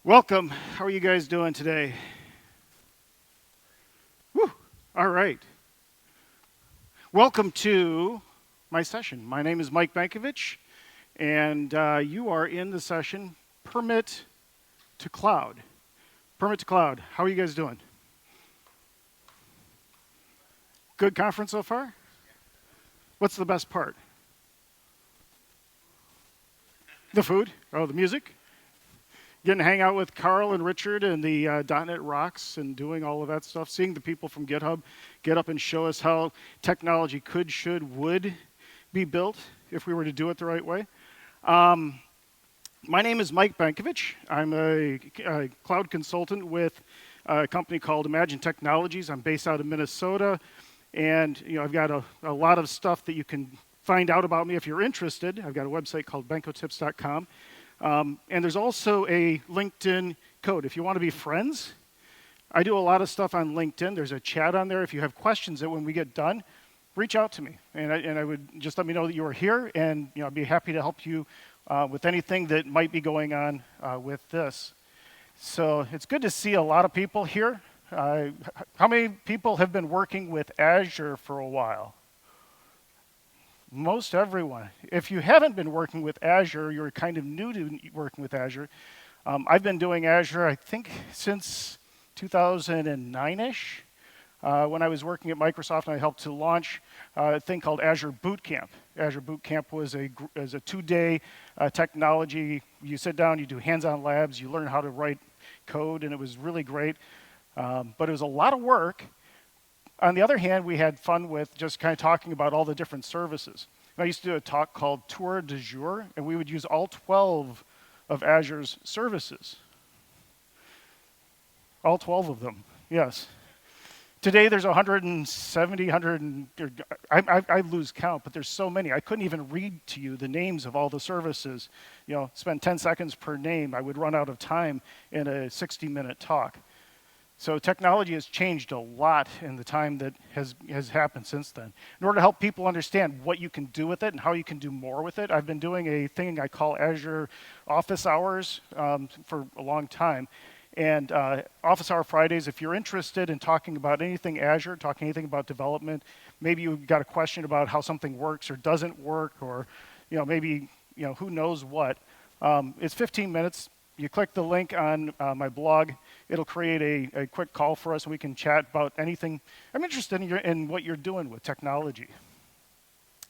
Welcome. How are you guys doing today? Woo. All right. Welcome to my session. My name is Mike Benkovich, and you are in the session Permit to Cloud. Permit to Cloud. How are you guys doing? Good conference so far? What's the best part? The food? Oh, the music? Getting to hang out with Carl and Richard and the .NET Rocks and doing all of that stuff. Seeing the people from GitHub get up and show us how technology could, should, would be built if we were to do it the right way. My name is Mike Benkovich. I'm a cloud consultant with a company called Imagine Technologies. I'm based out of Minnesota, and I've got a lot of stuff that you can find out about me if you're interested. I've got a website called benkotips.com. And there's also a LinkedIn code. If you want to be friends, I do a lot of stuff on LinkedIn. There's a chat on there. If you have questions that when we get done, reach out to me. And I would just let me know that you are here, and I'd be happy to help you with anything that might be going on with this. So it's good to see a lot of people here. How many people have been working with Azure for a while? Most everyone. If you haven't been working with Azure, you're kind of new to working with Azure. I've been doing Azure, I think, since 2009-ish. When I was working at Microsoft, and I helped to launch a thing called Azure Boot Camp. Azure Boot Camp was a 2-day technology. You sit down, you do hands-on labs, you learn how to write code, and it was really great. But it was a lot of work. On the other hand, we had fun with just kind of talking about all the different services. And I used to do a talk called Tour de Jour, and we would use all 12 of Azure's services. All 12 of them, yes. Today there's 170, I lose count, but there's so many. I couldn't even read to you the names of all the services. Spend 10 seconds per name. I would run out of time in a 60-minute talk. So technology has changed a lot in the time that has happened since then. In order to help people understand what you can do with it and how you can do more with it, I've been doing a thing I call Azure Office Hours for a long time. And Office Hour Fridays, if you're interested in talking about anything Azure, talking anything about development, maybe you've got a question about how something works or doesn't work, or maybe who knows what. It's 15 minutes. You click the link on my blog. It'll create a quick call for us, and we can chat about anything. I'm interested in what you're doing with technology.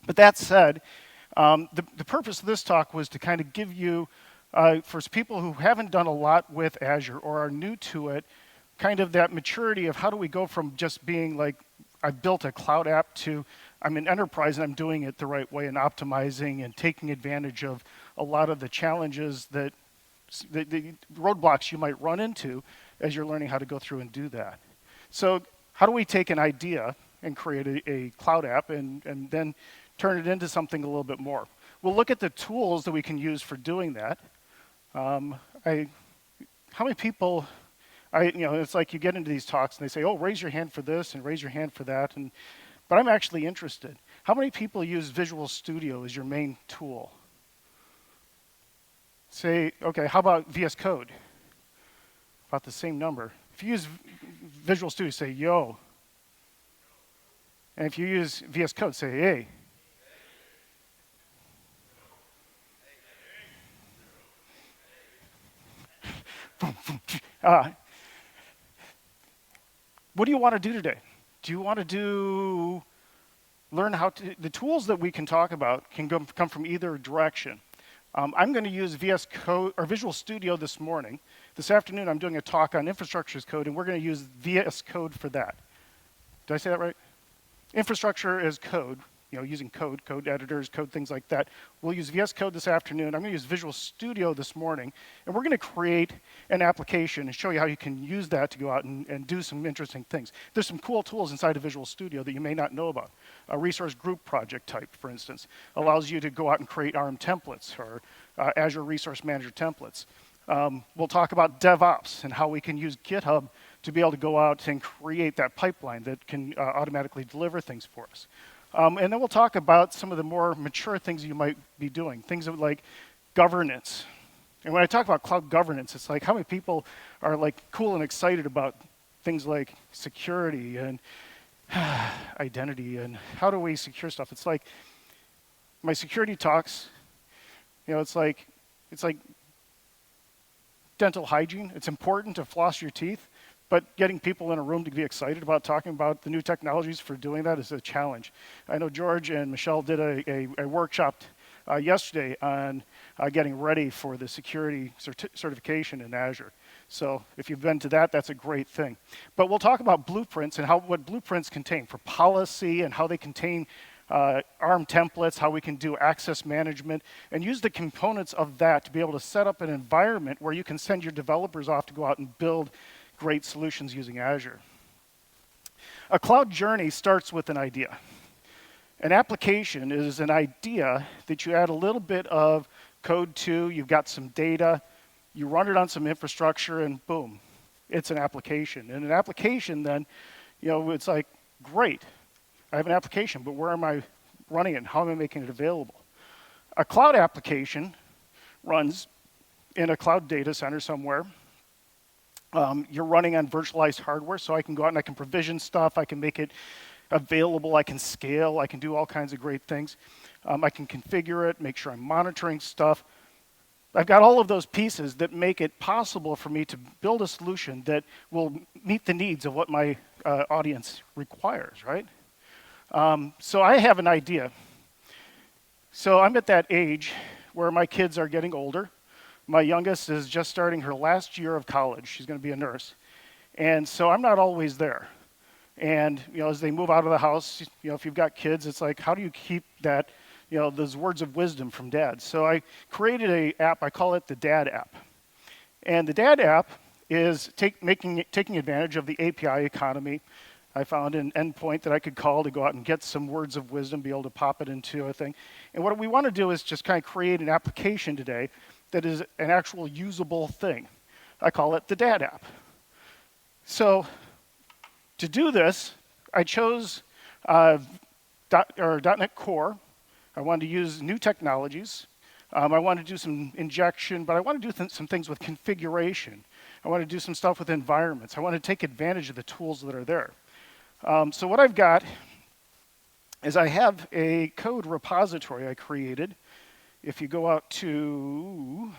But that said, the purpose of this talk was to kind of give you, for people who haven't done a lot with Azure or are new to it, kind of that maturity of how do we go from just being like, I've built a cloud app to I'm an enterprise and I'm doing it the right way and optimizing and taking advantage of a lot of the challenges that the roadblocks you might run into as you're learning how to go through and do that. So how do we take an idea and create a cloud app and then turn it into something a little bit more? We'll look at the tools that we can use for doing that. How many people, it's like you get into these talks and they say, oh, raise your hand for this and raise your hand for that. But I'm actually interested. How many people use Visual Studio as your main tool? Say, okay, how about VS Code? About the same number. If you use Visual Studio, say yo. And if you use VS Code, say hey. What do you want to do today? Do you want to learn how to, the tools that we can talk about can come from either direction. I'm going to use VS Code or Visual Studio this morning. This afternoon, I'm doing a talk on infrastructure as code, and we're going to use VS Code for that. Did I say that right? Infrastructure as code, using code editors, code things like that. We'll use VS Code this afternoon. I'm going to use Visual Studio this morning, and we're going to create an application and show you how you can use that to go out and do some interesting things. There's some cool tools inside of Visual Studio that you may not know about. A resource group project type, for instance, allows you to go out and create ARM templates or Azure Resource Manager templates. We'll talk about DevOps and how we can use GitHub to be able to go out and create that pipeline that can automatically deliver things for us. And then we'll talk about some of the more mature things you might be doing, things like governance. And when I talk about cloud governance, it's like how many people are like cool and excited about things like security and identity and how do we secure stuff? It's like my security talks, it's like dental hygiene. It's important to floss your teeth, but getting people in a room to be excited about talking about the new technologies for doing that is a challenge. I know George and Michelle did a workshop yesterday on getting ready for the security certification in Azure. So if you've been to that, that's a great thing. But we'll talk about blueprints and what blueprints contain for policy and how they contain ARM templates, how we can do access management, and use the components of that to be able to set up an environment where you can send your developers off to go out and build great solutions using Azure. A cloud journey starts with an idea. An application is an idea that you add a little bit of code to, you've got some data, you run it on some infrastructure, and boom, it's an application. And an application then, it's like, great, I have an application, but where am I running it? How am I making it available? A cloud application runs in a cloud data center somewhere. You're running on virtualized hardware, so I can go out and I can provision stuff, I can make it available, I can scale, I can do all kinds of great things. I can configure it, make sure I'm monitoring stuff. I've got all of those pieces that make it possible for me to build a solution that will meet the needs of what my audience requires, right? So I have an idea. So I'm at that age where my kids are getting older. My youngest is just starting her last year of college. She's going to be a nurse. And so I'm not always there. And, as they move out of the house, if you've got kids, it's like, how do you keep that, those words of wisdom from dad? So I created an app, I call it the Dad app. And the Dad app is taking advantage of the API economy. I found an endpoint that I could call to go out and get some words of wisdom, be able to pop it into a thing. And what we want to do is just kind of create an application today that is an actual usable thing. I call it the Dad app. So to do this, I chose .NET Core. I wanted to use new technologies. I wanted to do some injection, but I want to do some things with configuration. I want to do some stuff with environments. I want to take advantage of the tools that are there. So what I've got is I have a code repository I created. If you go out to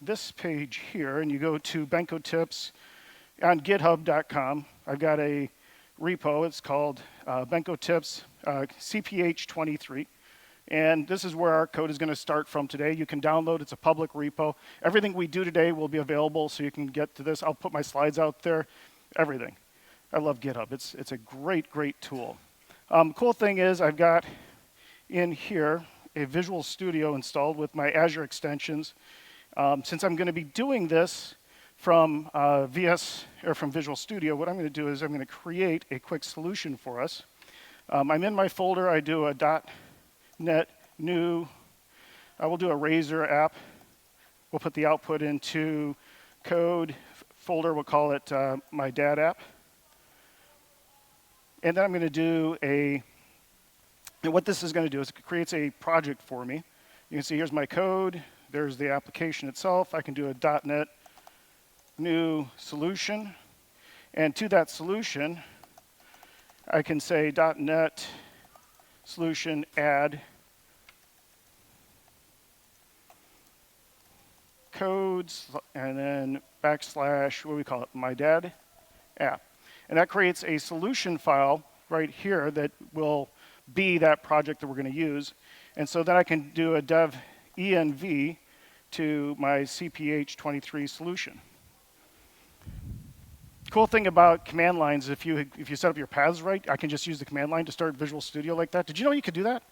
this page here and you go to Benkovich on github.com, I've got a repo. It's called Benkovich CPH23. And this is where our code is going to start from today. You can download. It's a public repo. Everything we do today will be available, so you can get to this. I'll put my slides out there, everything. I love GitHub. It's a great, great tool. Cool thing is I've got in here a Visual Studio installed with my Azure extensions. Since I'm going to be doing this from from Visual Studio, what I'm going to do is I'm going to create a quick solution for us. I'm in my folder. I do a .NET new. I will do a Razor app. We'll put the output into code folder. We'll call it my Dad app. And then I'm going to do and what this is going to do is it creates a project for me. You can see here's my code. There's the application itself. I can do a .NET new solution. And to that solution, I can say .NET solution add codes, and then backslash, what do we call it, my Dad app. And that creates a solution file right here that will be that project that we're going to use. And so then I can do a dev env to my CPH23 solution. Cool thing about command lines, if you set up your paths right, I can just use the command line to start Visual Studio like that. Did you know you could do that?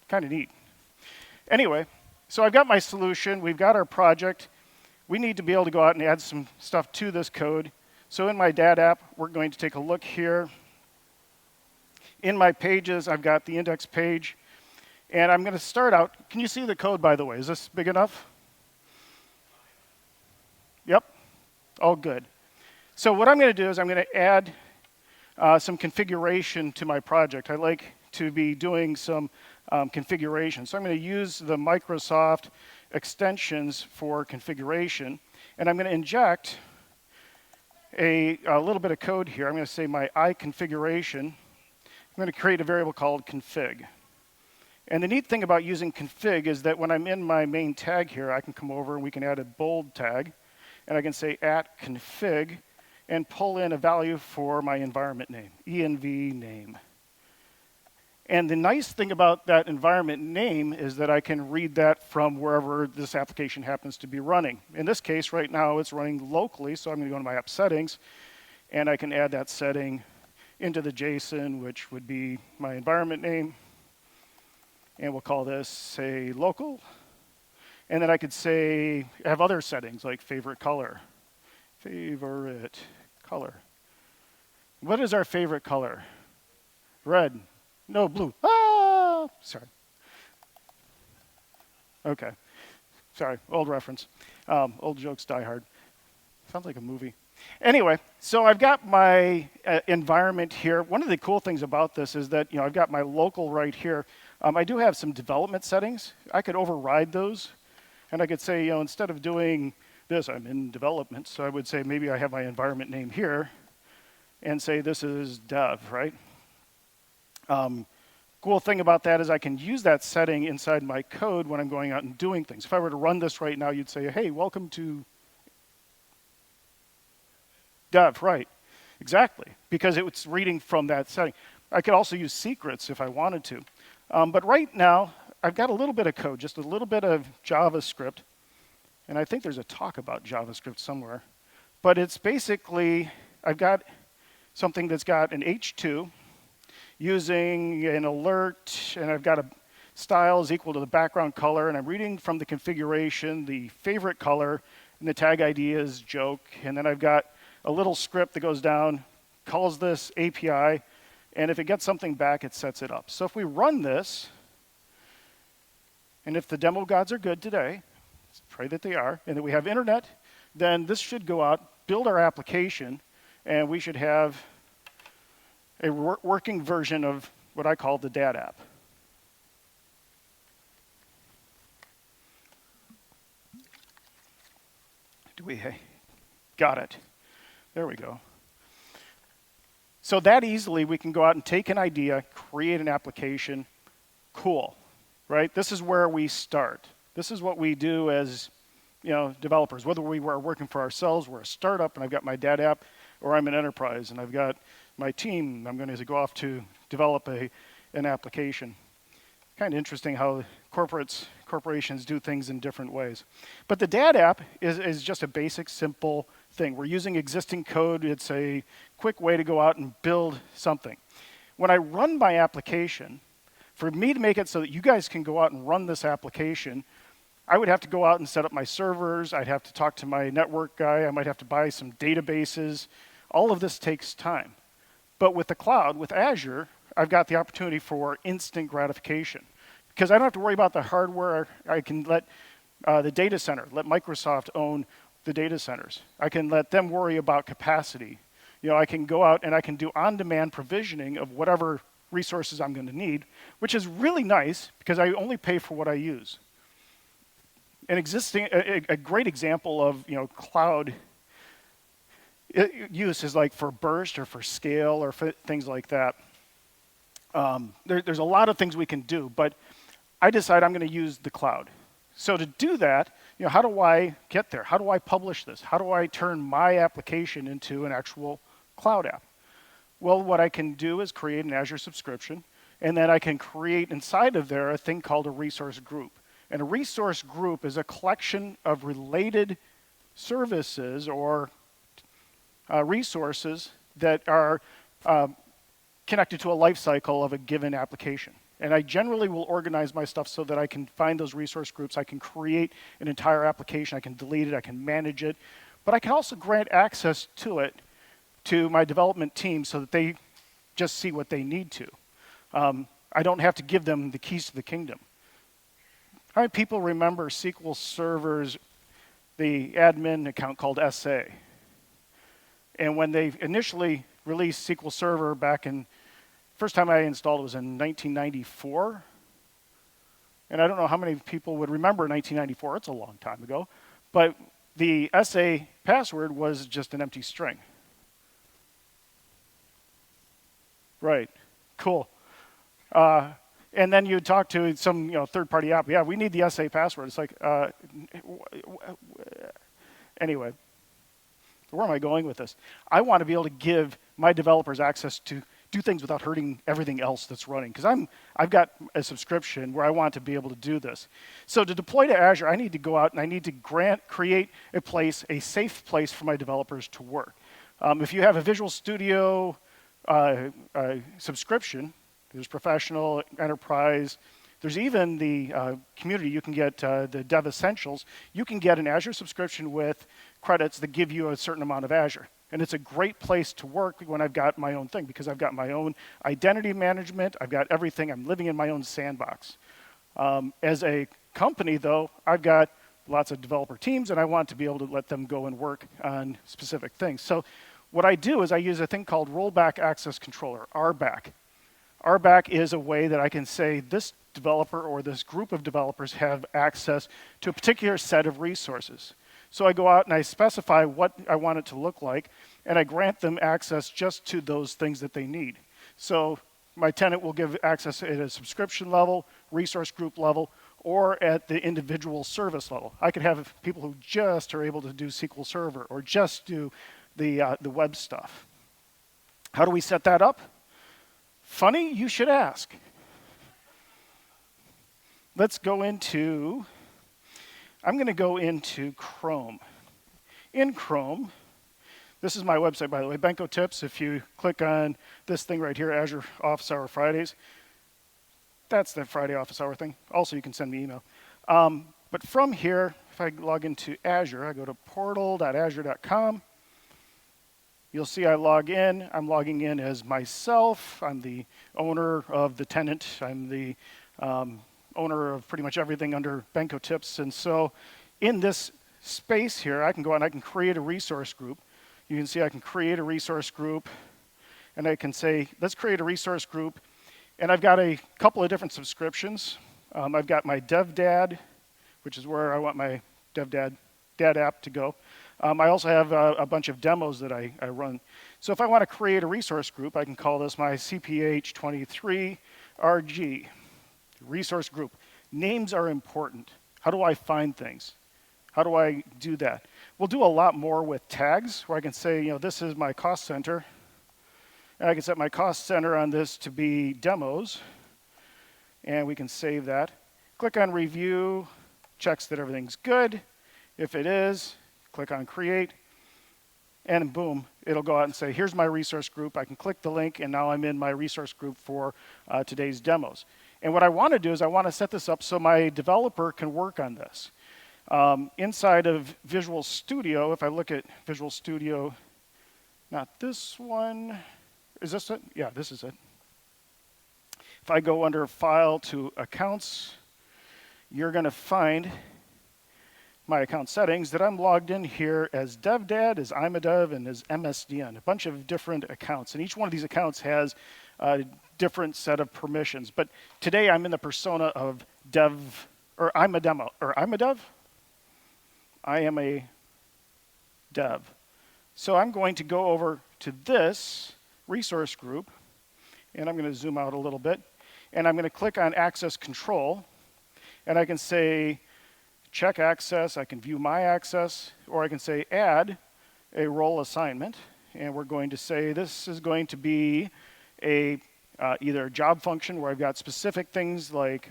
Kind of neat. Anyway, so I've got my solution. We've got our project. We need to be able to go out and add some stuff to this code. So in my Dad app, we're going to take a look here. In my pages, I've got the index page. And I'm going to start out. Can you see the code, by the way? Is this big enough? Yep. All good. So what I'm going to do is I'm going to add some configuration to my project. I like to be doing some configuration. So I'm going to use the Microsoft extensions for configuration, and I'm going to inject a little bit of code here. I'm going to say my iConfiguration. I'm going to create a variable called config. And the neat thing about using config is that when I'm in my main tag here, I can come over and we can add a bold tag, and I can say @config and pull in a value for my environment name, env name. And the nice thing about that environment name is that I can read that from wherever this application happens to be running. In this case, right now, it's running locally, so I'm going to go to my app settings, and I can add that setting into the JSON, which would be my environment name. And we'll call this, say, local. And then I could say, have other settings like favorite color. Favorite color. What is our favorite color? Red. No, blue. Ah! Sorry. Okay. Sorry, old reference. Old jokes die hard. Sounds like a movie. Anyway, so I've got my environment here. One of the cool things about this is that I've got my local right here. I do have some development settings. I could override those, and I could say, instead of doing this, I'm in development, so I would say maybe I have my environment name here, and say this is dev, right? Cool thing about that is I can use that setting inside my code when I'm going out and doing things. If I were to run this right now, you'd say, hey, welcome to dev, right? Exactly, because it's reading from that setting. I could also use secrets if I wanted to. But right now, I've got a little bit of code, just a little bit of JavaScript. And I think there's a talk about JavaScript somewhere. But it's basically, I've got something that's got an H2 using an alert, and I've got a style is equal to the background color, and I'm reading from the configuration the favorite color, and the tag ID is joke. And then I've got a little script that goes down, calls this API, and if it gets something back, it sets it up. So if we run this, and if the demo gods are good today, let's pray that they are, and that we have internet, then this should go out, build our application, and we should have a working version of what I call the DAD app. Got it. There we go. So that easily we can go out and take an idea, create an application. Cool, right? This is where we start. This is what we do as developers. Whether we are working for ourselves, we're a startup, and I've got my DAD app, or I'm an enterprise, and I've got my team. I'm going to go off to develop an application. Kind of interesting how corporations do things in different ways. But the DAD app is just a basic, simple thing. We're using existing code. It's a quick way to go out and build something. When I run my application, for me to make it so that you guys can go out and run this application, I would have to go out and set up my servers. I'd have to talk to my network guy. I might have to buy some databases. All of this takes time. But with the cloud, with Azure, I've got the opportunity for instant gratification. Because I don't have to worry about the hardware. I can let the data center, let Microsoft own the data centers. I can let them worry about capacity. I can go out and I can do on-demand provisioning of whatever resources I'm going to need, which is really nice because I only pay for what I use. A great example of cloud use is like for burst or for scale or for things like that. There's a lot of things we can do, but I decide I'm going to use the cloud. So to do that, how do I get there? How do I publish this? How do I turn my application into an actual cloud app? Well, what I can do is create an Azure subscription, and then I can create inside of there a thing called a resource group. And a resource group is a collection of related services or resources that are connected to a life cycle of a given application. And I generally will organize my stuff so that I can find those resource groups. I can create an entire application. I can delete it. I can manage it. But I can also grant access to it to my development team so that they just see what they need to. I don't have to give them the keys to the kingdom. How many people remember SQL Server's, the admin account called SA? And when they initially released SQL Server back in, first time I installed it was in 1994. And I don't know how many people would remember 1994. It's a long time ago. But the SA password was just an empty string. Right. Cool. And then you talk to some third-party app. Yeah, we need the SA password. It's like, anyway, where am I going with this? I want to be able to give my developers access to do things without hurting everything else that's running. Because I've got a subscription where I want to be able to do this. So to deploy to Azure, I need to go out and I need to create a place, a safe place for my developers to work. If you have a Visual Studio subscription, there's professional, enterprise. There's even the community. You can get the Dev Essentials. You can get an Azure subscription with credits that give you a certain amount of Azure. And it's a great place to work when I've got my own thing, because I've got my own identity management. I've got everything. I'm living in my own sandbox. As a company, though, I've got lots of developer teams, and I want to be able to let them go and work on specific things. So what I do is I use a thing called Rollback Access Controller, RBAC. RBAC is a way that I can say this developer or this group of developers have access to a particular set of resources. So I go out and I specify what I want it to look like, and I grant them access just to those things that they need. So my tenant will give access at a subscription level, resource group level, or at the individual service level. I could have people who just are able to do SQL Server or just do the web stuff. How do we set that up? Funny, you should ask. Let's go into, I'm going to go into Chrome. In Chrome, this is my website, by the way, Benko Tips. If you click on this thing right here, Azure Office Hour Fridays, that's the Friday office hour thing. Also, you can send me email. But from here, if I log into Azure, I go to portal.azure.com. You'll see I log in. I'm logging in as myself. I'm the owner of the tenant. I'm the owner of pretty much everything under Benko Tips. And so in this space here, I can go out and I can create a resource group. You can see I can create a resource group. And I can say, let's create a resource group. And I've got a couple of different subscriptions. I've got my DevDad, which is where I want my DevDad app to go. I also have a bunch of demos that I run. So if I want to create a resource group, I can call this my CPH23RG, resource group. Names are important. How do I find things? How do I do that? We'll do a lot more with tags, where I can say, this is my cost center. And I can set my cost center on this to be demos. And we can save that. Click on review, checks that everything's good. If it is, click on create, and boom, it'll go out and say, here's my resource group. I can click the link, and now I'm in my resource group for today's demos. And what I want to do is I want to set this up so my developer can work on this. Inside of Visual Studio, if I look at Visual Studio, not this one, is this it? Yeah, this is it. If I go under File to Accounts, you're going to find my account settings that I'm logged in here as DevDad, as I'm a Dev, and as MSDN, a bunch of different accounts. And each one of these accounts has a different set of permissions. But today I'm in the persona of Dev, or I'm a demo, or I'm a Dev? I am a Dev. So I'm going to go over to this resource group, and I'm going to zoom out a little bit, and I'm going to click on Access Control, and I can say, check access, I can view my access, or I can say add a role assignment, and we're going to say this is going to be either a job function where I've got specific things like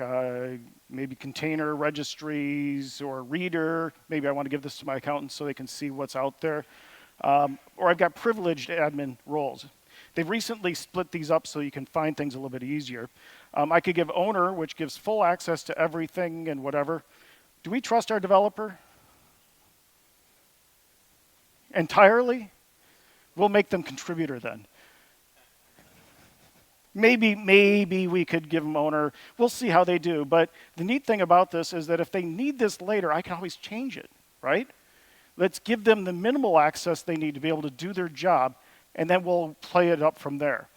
maybe container registries or reader. Maybe I want to give this to my accountant so they can see what's out there. Or I've got privileged admin roles. They've recently split these up so you can find things a little bit easier. I could give owner, which gives full access to everything and whatever. Do we trust our developer? Entirely? We'll make them contributor then. Maybe we could give them owner. We'll see how they do. But the neat thing about this is that if they need this later, I can always change it, right? Let's give them the minimal access they need to be able to do their job, and then we'll play it up from there.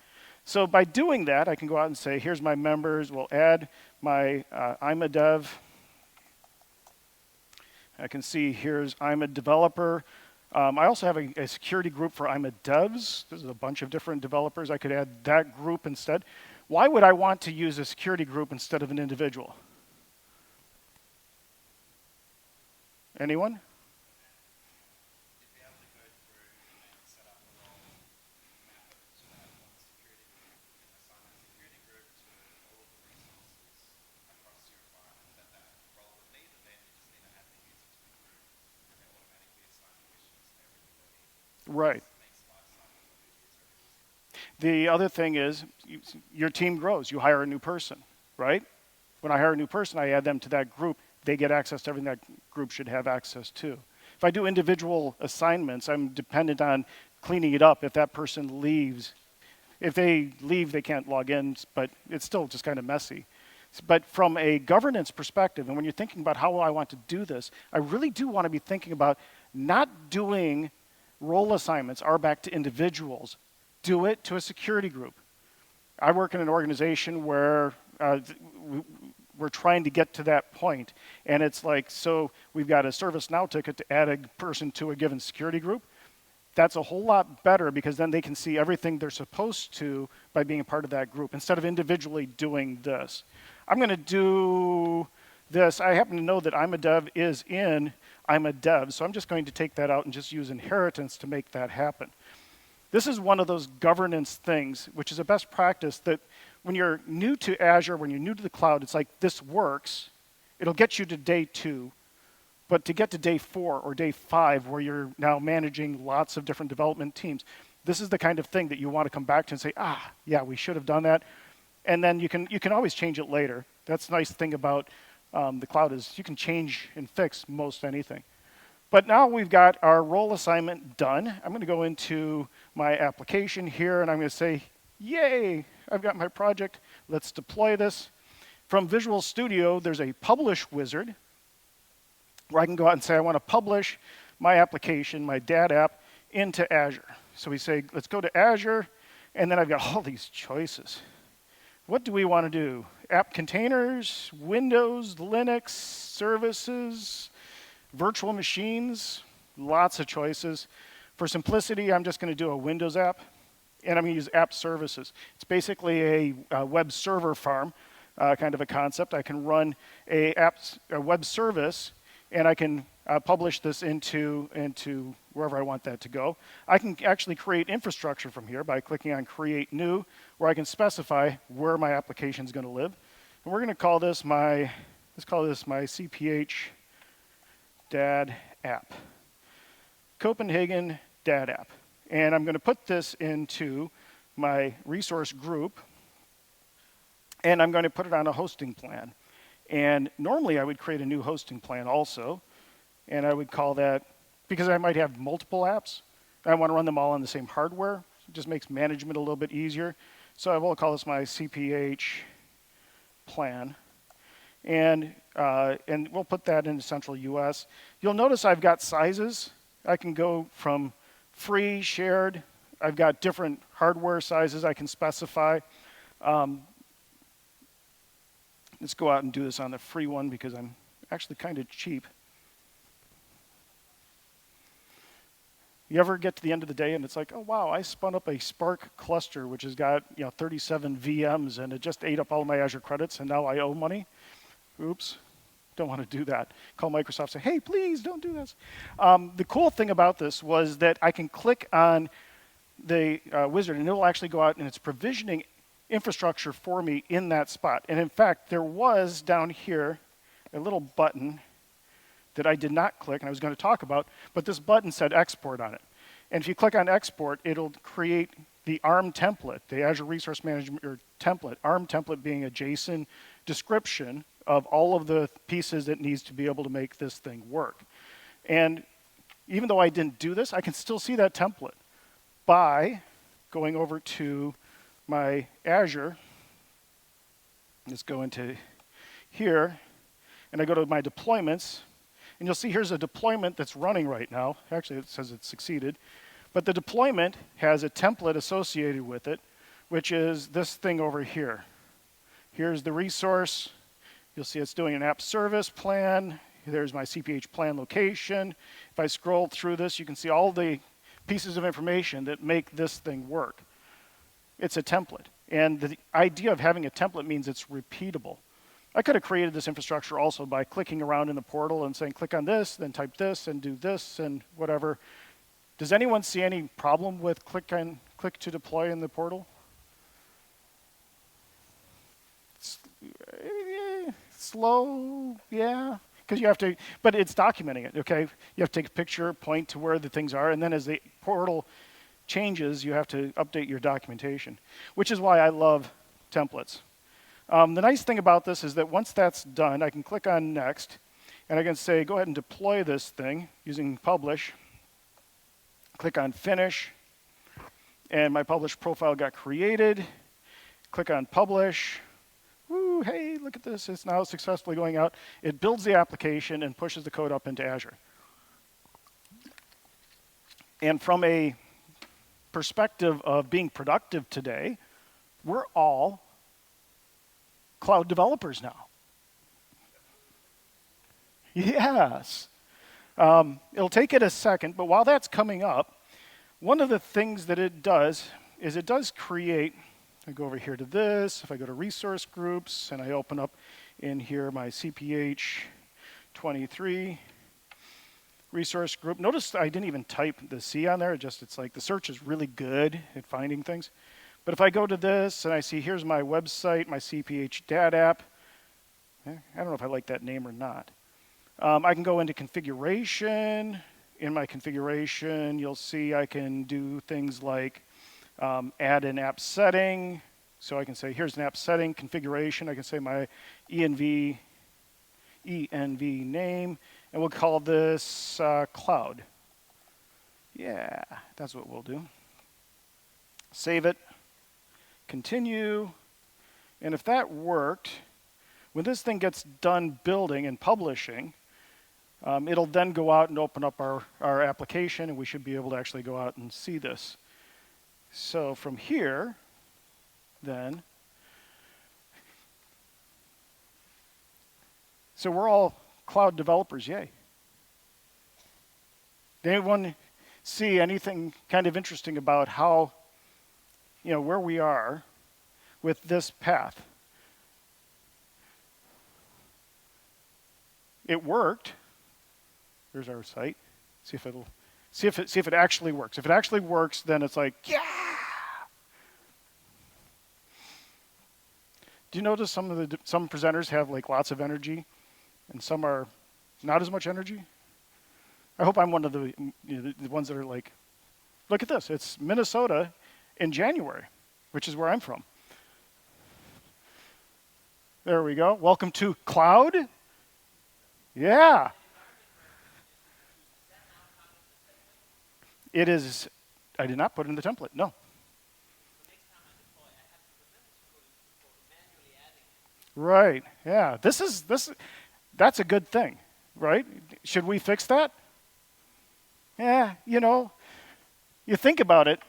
So by doing that, I can go out and say, here's my members. We'll add my I'm a dev. I can see here's I'm a developer. I also have a security group for I'm a devs. There's a bunch of different developers. I could add that group instead. Why would I want to use a security group instead of an individual? Anyone? Right. The other thing is your team grows. You hire a new person, right? When I hire a new person, I add them to that group. They get access to everything that group should have access to. If I do individual assignments, I'm dependent on cleaning it up. If that person leaves, if they leave, they can't log in, but it's still just kind of messy. But from a governance perspective, and when you're thinking about how I want to do this, I really do want to be thinking about not doing role assignments are back to individuals. Do it to a security group. I work in an organization where we're trying to get to that point. And it's like, so we've got a ServiceNow ticket to add a person to a given security group. That's a whole lot better because then they can see everything they're supposed to by being a part of that group instead of individually doing this. I'm going to do this. I happen to know that I'm a dev is in I'm a dev, so I'm just going to take that out and just use inheritance to make that happen. This is one of those governance things, which is a best practice that when you're new to Azure, when you're new to the cloud, it's like this works. It'll get you to day 2. But to get to day 4 or day 5, where you're now managing lots of different development teams, this is the kind of thing that you want to come back to and say, yeah, we should have done that. And then you can always change it later. That's the nice thing about the cloud is you can change and fix most anything. But now we've got our role assignment done. I'm going to go into my application here, and I'm going to say, yay, I've got my project. Let's deploy this. From Visual Studio, there's a publish wizard where I can go out and say I want to publish my application, my dad app, into Azure. So we say, let's go to Azure, and then I've got all these choices. What do we want to do? App containers, Windows, Linux, services, virtual machines, lots of choices. For simplicity, I'm just going to do a Windows app, and I'm going to use app services. It's basically a web server farm, kind of a concept. I can run a web service, and I can publish this into wherever I want that to go. I can actually create infrastructure from here by clicking on Create New, where I can specify where my application is going to live. And we're going to call this let's call this my CPH dad app. Copenhagen dad app. And I'm going to put this into my resource group, and I'm going to put it on a hosting plan. And normally I would create a new hosting plan also, and I would call that, because I might have multiple apps, I want to run them all on the same hardware. It just makes management a little bit easier. So I will call this my CPH plan. And we'll put that into Central US. You'll notice I've got sizes. I can go from free, shared. I've got different hardware sizes I can specify. Let's go out and do this on the free one because I'm actually kind of cheap. You ever get to the end of the day and it's like, oh wow, I spun up a Spark cluster which has got 37 VMs and it just ate up all my Azure credits and now I owe money? Oops, don't want to do that. Call Microsoft, say, hey, please don't do this. The cool thing about this was that I can click on the wizard and it'll actually go out and it's provisioning infrastructure for me in that spot. And in fact, there was down here a little button that I did not click and I was going to talk about, but this button said export on it. And if you click on export, it'll create the ARM template, the Azure Resource Management template, ARM template being a JSON description of all of the pieces it needs to be able to make this thing work. And even though I didn't do this, I can still see that template by going over to my Azure. Let's go into here, and I go to my deployments, and you'll see here's a deployment that's running right now. Actually, it says it succeeded. But the deployment has a template associated with it which is this thing over here. Here's the resource. You'll see it's doing an app service plan. There's my CPH plan location. If I scroll through this, you can see all the pieces of information that make this thing work. It's a template. And the idea of having a template means it's repeatable. I could have created this infrastructure also by clicking around in the portal and saying, click on this, then type this, and do this, and whatever. Does anyone see any problem with click to deploy in the portal? Slow, yeah. Because you have to, but it's documenting it, okay? You have to take a picture, point to where the things are, and then as the portal changes, you have to update your documentation, which is why I love templates. The nice thing about this is that once that's done, I can click on next, and I can say, go ahead and deploy this thing using publish. Click on finish, and my publish profile got created. Click on publish. Woo, hey, look at this. It's now successfully going out. It builds the application and pushes the code up into Azure. And from a perspective of being productive today, we're all cloud developers now. Yes. It'll take it a second, but while that's coming up, one of the things that it does is it does create, I go over here to this, if I go to resource groups, and I open up in here my CPH 23 resource group. Notice I didn't even type the C on there, it's like the search is really good at finding things. But if I go to this and I see here's my website, my CPH DAT app, I don't know if I like that name or not. I can go into configuration. In my configuration, you'll see I can do things like add an app setting. So I can say, here's an app setting configuration. I can say my env name, and we'll call this cloud. Yeah, that's what we'll do. Save it, continue, and if that worked, when this thing gets done building and publishing, it'll then go out and open up our application, and we should be able to actually go out and see this. So from here, then, so we're all cloud developers, yay. Did anyone see anything kind of interesting about how, where we are with this path? It worked. Here's our site. See if it actually works. If it actually works, then it's like, yeah. Do you notice some presenters have like lots of energy, and some are not as much energy? I hope I'm one of the ones that are like, look at this. It's Minnesota in January, which is where I'm from. There we go. Welcome to cloud. Yeah. It is, I did not put it in the template, no. Right, yeah. That's a good thing, right? Should we fix that? Yeah, you think about it.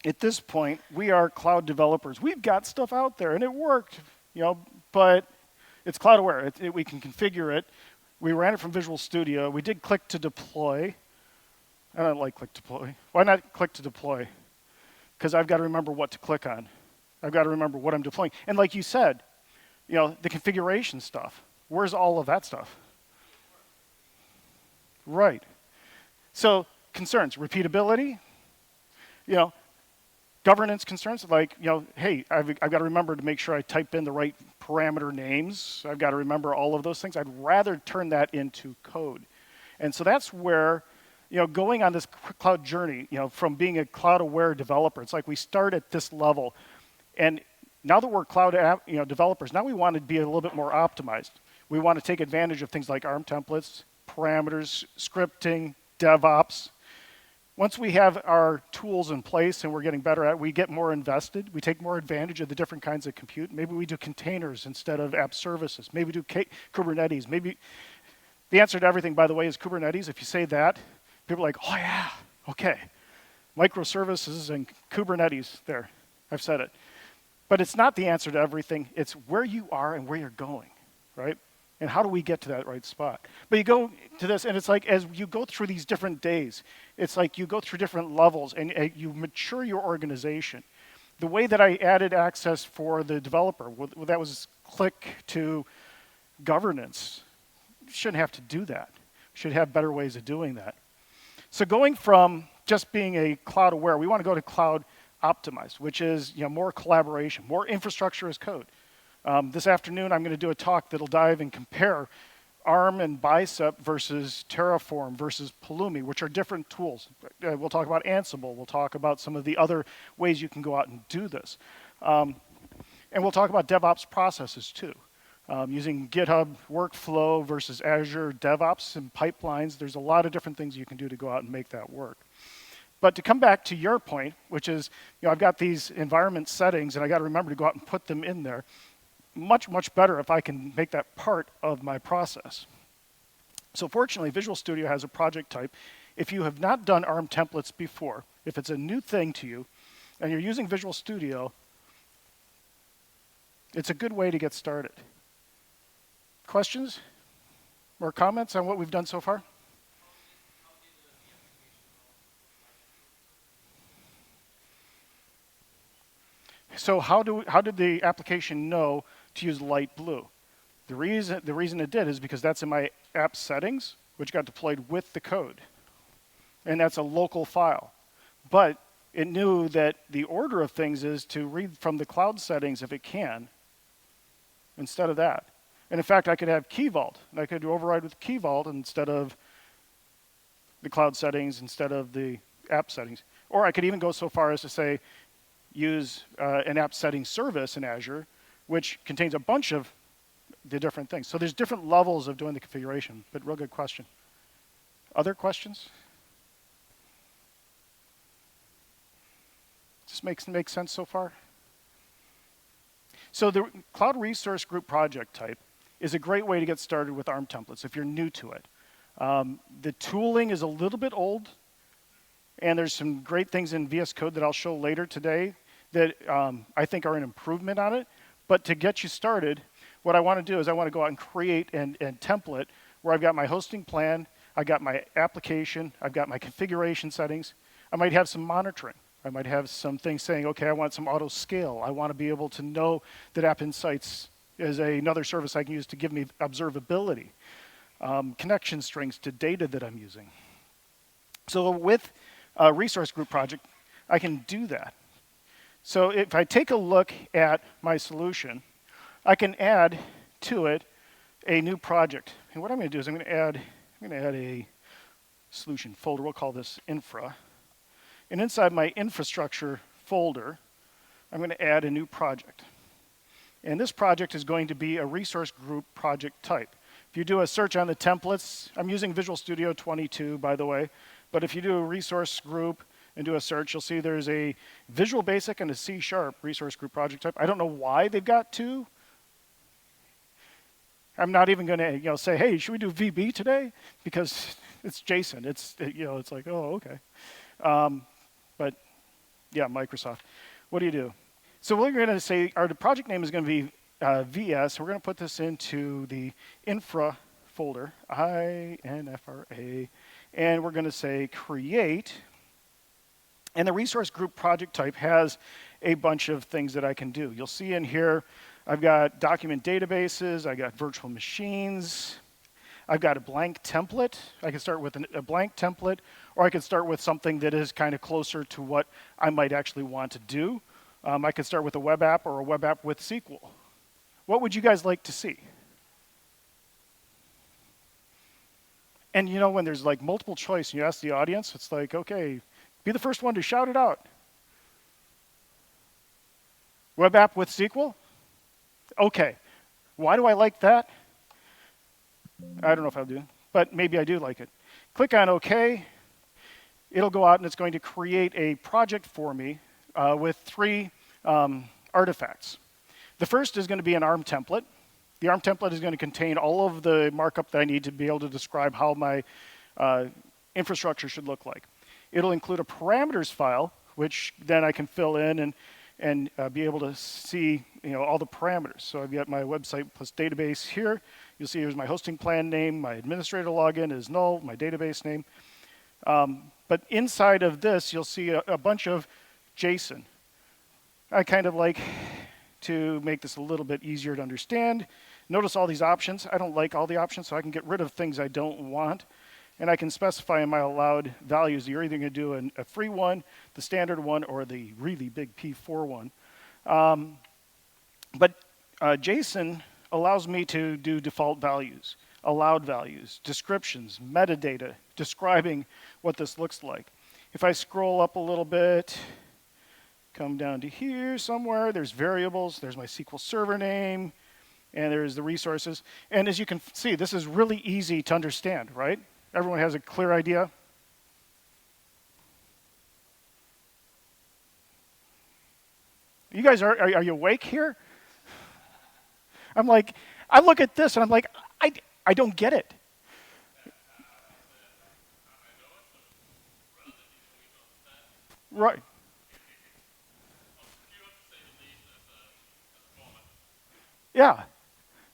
At this point, we are cloud developers. We've got stuff out there, and it worked, but it's cloud aware. We can configure it. We ran it from Visual Studio. We did click to deploy. I don't like click to deploy. Why not click to deploy? Because I've got to remember what to click on. I've got to remember what I'm deploying. And like you said, the configuration stuff. Where's all of that stuff? Right. So concerns, repeatability, governance concerns, like, hey, I've got to remember to make sure I type in the right parameter names. I've got to remember all of those things. I'd rather turn that into code. And so that's where, going on this cloud journey, from being a cloud-aware developer, it's like we start at this level. And now that we're cloud developers, now we want to be a little bit more optimized. We want to take advantage of things like ARM templates, parameters, scripting, DevOps. Once we have our tools in place and we're getting better at it, we get more invested. We take more advantage of the different kinds of compute. Maybe we do containers instead of app services. Maybe we do Kubernetes. Maybe the answer to everything, by the way, is Kubernetes. If you say that, people are like, oh yeah, okay. Microservices and Kubernetes there. I've said it. But it's not the answer to everything. It's where you are and where you're going, right? And how do we get to that right spot? But you go to this, and it's like as you go through these different days, it's like you go through different levels, and you mature your organization. The way that I added access for the developer, that was click to governance. You shouldn't have to do that. You should have better ways of doing that. So going from just being a cloud aware, we want to go to cloud optimized, which is more collaboration, more infrastructure as code. This afternoon, I'm going to do a talk that'll dive and compare ARM and Bicep versus Terraform versus Pulumi, which are different tools. We'll talk about Ansible. We'll talk about some of the other ways you can go out and do this. And we'll talk about DevOps processes too. Using GitHub workflow versus Azure DevOps and pipelines, there's a lot of different things you can do to go out and make that work. But to come back to your point, which is, I've got these environment settings, and I got to remember to go out and put them in there. Much, much better if I can make that part of my process. So fortunately, Visual Studio has a project type. If you have not done ARM templates before, if it's a new thing to you, and you're using Visual Studio, it's a good way to get started. Questions or comments on what we've done so far? So how did the application know to use light blue? The reason it did is because that's in my app settings, which got deployed with the code. And that's a local file. But it knew that the order of things is to read from the cloud settings if it can, instead of that. And in fact, I could have Key Vault, and I could override with Key Vault instead of the cloud settings, instead of the app settings. Or I could even go so far as to say, use an app settings service in Azure, which contains a bunch of the different things. So there's different levels of doing the configuration, but real good question. Other questions? Does this make sense so far? So the Cloud Resource Group project type is a great way to get started with ARM templates if you're new to it. The tooling is a little bit old, and there's some great things in VS Code that I'll show later today that I think are an improvement on it. But to get you started, what I want to do is I want to go out and create a template where I've got my hosting plan, I've got my application, I've got my configuration settings. I might have some monitoring. I might have some things saying, okay, I want some auto scale. I want to be able to know that App Insights is another service I can use to give me observability, connection strings to data that I'm using. So with a resource group project, I can do that. So if I take a look at my solution, I can add to it a new project. And what I'm going to do is I'm going to add a solution folder. We'll call this infra. And inside my infrastructure folder, I'm going to add a new project. And this project is going to be a resource group project type. If you do a search on the templates, I'm using Visual Studio 22, by the way. But if you do a resource group and do a search, you'll see there's a Visual Basic and a C# resource group project type. I don't know why they've got two. I'm not even going to say, hey, should we do VB today? Because it's JSON. It's like, oh, okay. But yeah, Microsoft. What do you do? So we're going to say the project name is going to be VS. We're going to put this into the infra folder, INFRA, and we're going to say create. And the resource group project type has a bunch of things that I can do. You'll see in here, I've got document databases, I got virtual machines, I've got a blank template. I can start with a blank template, or I can start with something that is kind of closer to what I might actually want to do. I could start with a web app or a web app with SQL. What would you guys like to see? And when there's like multiple choice and you ask the audience, it's like, okay, be the first one to shout it out. Web app with SQL? Okay. Why do I like that? I don't know if I do, but maybe I do like it. Click on OK. It'll go out and it's going to create a project for me with 3 artifacts. The first is going to be an ARM template. The ARM template is going to contain all of the markup that I need to be able to describe how my infrastructure should look like. It'll include a parameters file, which then I can fill in, and and be able to see all the parameters. So I've got my website plus database here. You'll see here's my hosting plan name, my administrator login is null, my database name. But inside of this, you'll see a bunch of JSON. I kind of like to make this a little bit easier to understand. Notice all these options. I don't like all the options, so I can get rid of things I don't want. And I can specify in my allowed values. You're either going to do a free one, the standard one, or the really big P4 one. But JSON allows me to do default values, allowed values, descriptions, metadata, describing what this looks like. If I scroll up a little bit, come down to here somewhere, there's variables, there's my SQL Server name, and there's the resources. And as you can see, this is really easy to understand, right? Everyone has a clear idea? You guys, are you awake here? I'm like, I look at this and I'm like, I don't get it. Right. Yeah.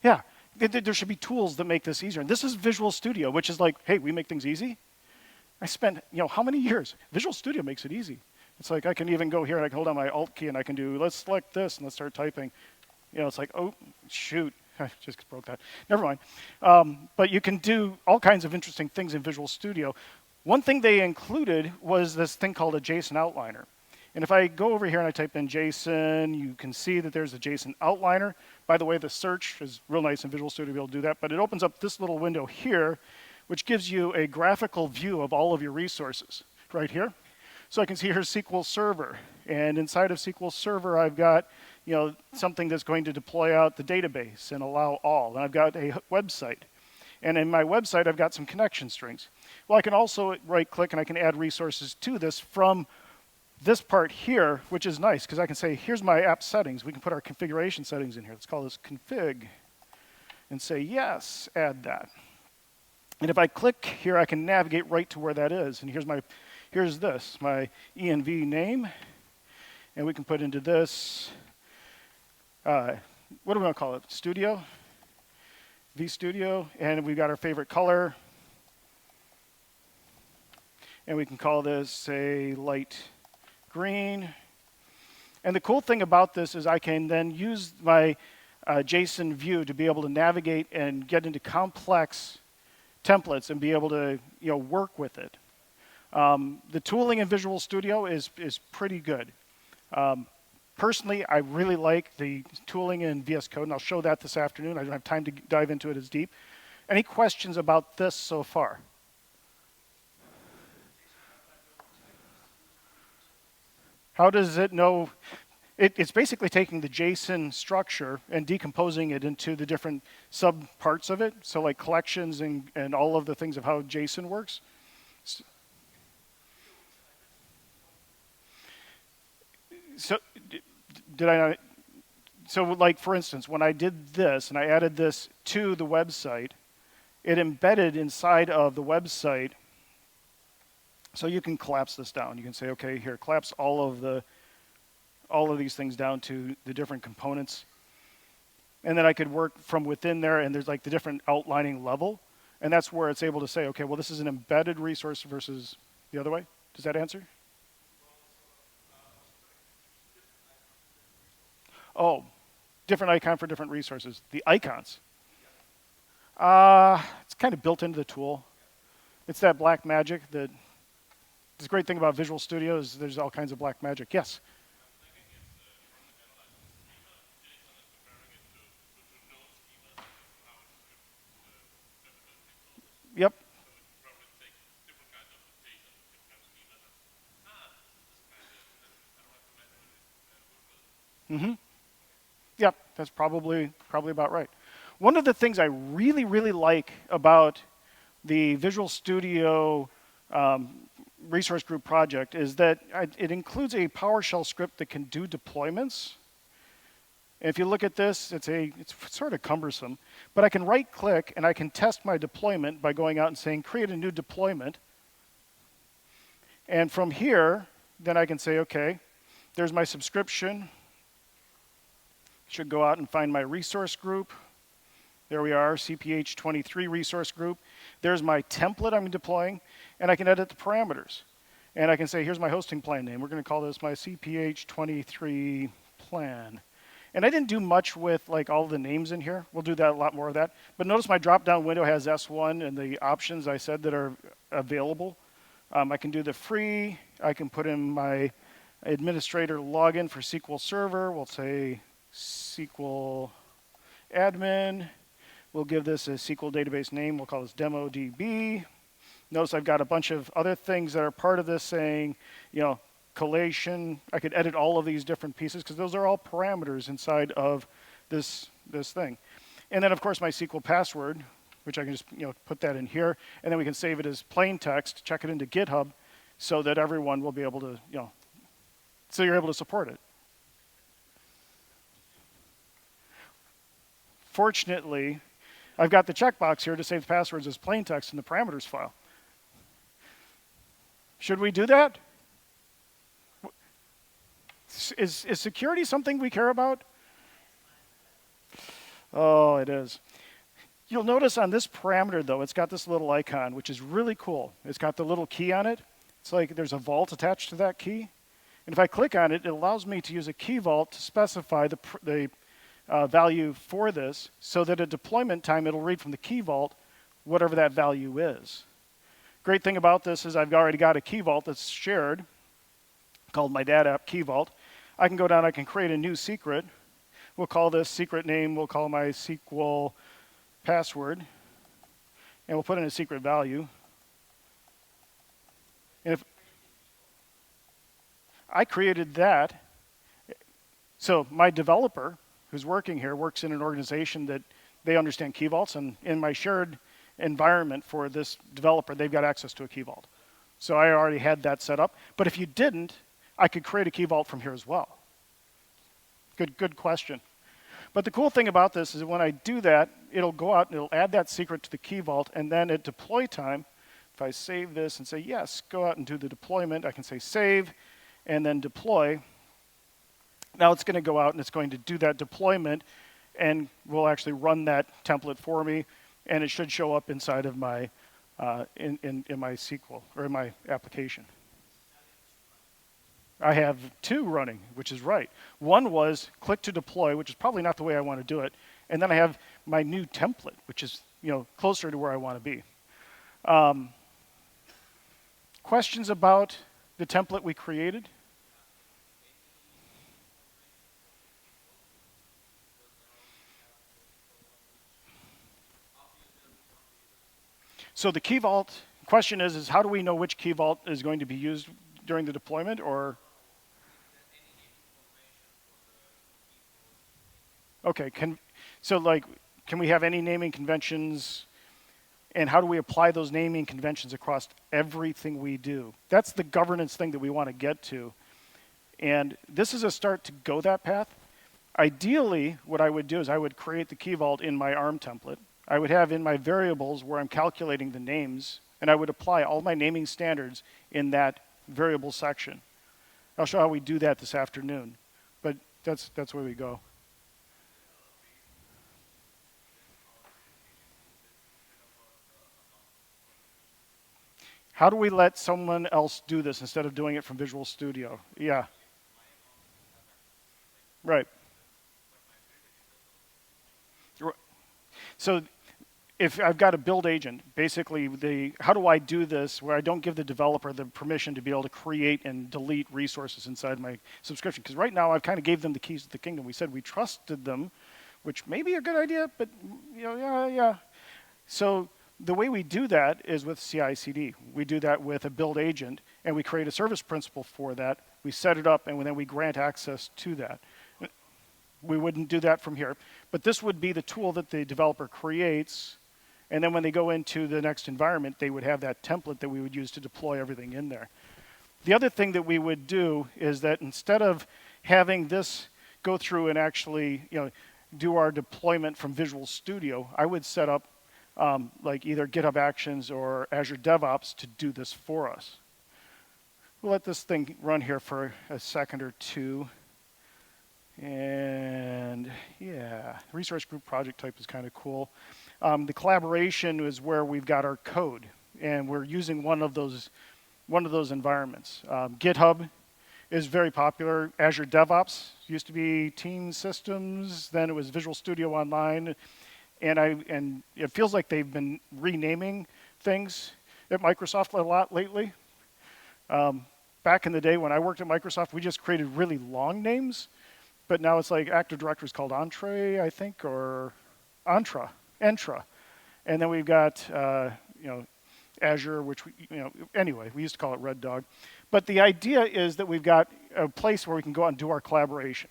Yeah. There should be tools that make this easier. And this is Visual Studio, which is like, hey, we make things easy. I spent, how many years? Visual Studio makes it easy. It's like I can even go here and I can hold down my Alt key and I can do, let's select this and let's start typing. It's like, oh, shoot. I just broke that. Never mind. But you can do all kinds of interesting things in Visual Studio. One thing they included was this thing called a JSON outliner. And if I go over here and I type in JSON, you can see that there's a JSON outliner. By the way, the search is real nice in Visual Studio to be able to do that, but it opens up this little window here, which gives you a graphical view of all of your resources right here. So I can see here's SQL Server, and inside of SQL Server, I've got something that's going to deploy out the database and allow all. And I've got a website. And in my website, I've got some connection strings. Well, I can also right-click and I can add resources to this from this part here, which is nice because I can say, here's my app settings. We can put our configuration settings in here. Let's call this config and say, yes, add that. And if I click here, I can navigate right to where that is. And here's this, my env name. And we can put into this, what do we want to call it? Studio, vStudio. And we've got our favorite color. And we can call this, say, light green. And the cool thing about this is I can then use my JSON view to be able to navigate and get into complex templates and be able to work with it. The tooling in Visual Studio is pretty good. Personally, I really like the tooling in VS Code, and I'll show that this afternoon. I don't have time to dive into it as deep. Any questions about this so far? How does it know? It's basically taking the JSON structure and decomposing it into the different sub-parts of it. So like collections and all of the things of how JSON works. So did I not? So like, for instance, when I did this and I added this to the website, it embedded inside of the website. So you can collapse this down. You can say, okay, here, collapse all of these things down to the different components. And then I could work from within there, and there's like the different outlining level. And that's where it's able to say, okay, well, this is an embedded resource versus the other way. Does that answer? Oh, different icon for different resources. The icons. It's kind of built into the tool. It's that black magic that. The great thing about Visual Studio is there's all kinds of black magic. Yes? Yep. Mm-hmm. Yep, that's probably about right. One of the things I really, really like about the Visual Studio resource group project is that it includes a PowerShell script that can do deployments. And if you look at this, it's sort of cumbersome, but I can right click and I can test my deployment by going out and saying create a new deployment. And from here, then I can say, okay, There's my subscription. Should go out and find my resource group. There we are, CPH23 resource group. There's my template I'm deploying, and I can edit the parameters. And I can say, here's my hosting plan name. We're going to call this my CPH23 plan. And I didn't do much with like all the names in here. We'll do that, a lot more of that. But notice my drop-down window has S1 and the options I said that are available. I can do the free. I can put in my administrator login for SQL Server. We'll say SQL admin. We'll give this a SQL database name. We'll call this DemoDB. Notice I've got a bunch of other things that are part of this saying, collation. I could edit all of these different pieces because those are all parameters inside of this thing. And then, of course, my SQL password, which I can just put that in here. And then we can save it as plain text, check it into GitHub so that everyone will be able to, so you're able to support it. Fortunately, I've got the checkbox here to save passwords as plain text in the parameters file. Should we do that? Is security something we care about? Oh, it is. You'll notice on this parameter, though, it's got this little icon, which is really cool. It's got the little key on it. It's like there's a vault attached to that key. And if I click on it, it allows me to use a key vault to specify the value for this so that at deployment time, it'll read from the key vault whatever that value is. Great thing about this is I've already got a key vault that's shared called my data app key vault. I can go down, I can create a new secret. We'll call this secret name, we'll call my SQL password, and we'll put in a secret value. And if I created that, so my developer who's working here works in an organization that they understand key vaults, and in my shared environment for this developer, they've got access to a key vault. So I already had that set up. But if you didn't, I could create a key vault from here as well. Good question. But the cool thing about this is that when I do that, it'll go out and it'll add that secret to the key vault, and then at deploy time, if I save this and say, yes, go out and do the deployment, I can say save and then deploy. Now it's going to go out and it's going to do that deployment, and will actually run that template for me, and it should show up inside of my in my SQL or in my application. I have two running, which is right. One was click to deploy, which is probably not the way I want to do it, and then I have my new template, which is closer to where I want to be. Questions about the template we created? So the key vault question is how do we know which key vault is going to be used during the deployment, or? Okay, can we have any naming conventions, and how do we apply those naming conventions across everything we do? That's the governance thing that we want to get to. And this is a start to go that path. Ideally, what I would do is I would create the key vault in my ARM template. I would have in my variables where I'm calculating the names, and I would apply all my naming standards in that variable section. I'll show how we do that this afternoon, but that's where we go. How do we let someone else do this instead of doing it from Visual Studio? Yeah. Right. So if I've got a build agent, basically how do I do this where I don't give the developer the permission to be able to create and delete resources inside my subscription? Because right now I've kind of gave them the keys to the kingdom. We said we trusted them, which may be a good idea, but yeah. So the way we do that is with CI/CD. We do that with a build agent, and we create a service principal for that. We set it up, and then we grant access to that. We wouldn't do that from here. But this would be the tool that the developer creates, and then when they go into the next environment, they would have that template that we would use to deploy everything in there. The other thing that we would do is that instead of having this go through and actually do our deployment from Visual Studio, I would set up like either GitHub Actions or Azure DevOps to do this for us. we'll let this thing run here for a second or two. And yeah, resource group project type is kind of cool. The collaboration is where we've got our code, and we're using one of those environments. GitHub is very popular. Azure DevOps used to be Team Systems, then it was Visual Studio Online, and it feels like they've been renaming things at Microsoft a lot lately. Back in the day when I worked at Microsoft, we just created really long names, but now it's like Active Directory is called Entree, I think, or Entra. And then we've got, Azure, which, anyway, we used to call it Red Dog. But the idea is that we've got a place where we can go out and do our collaboration.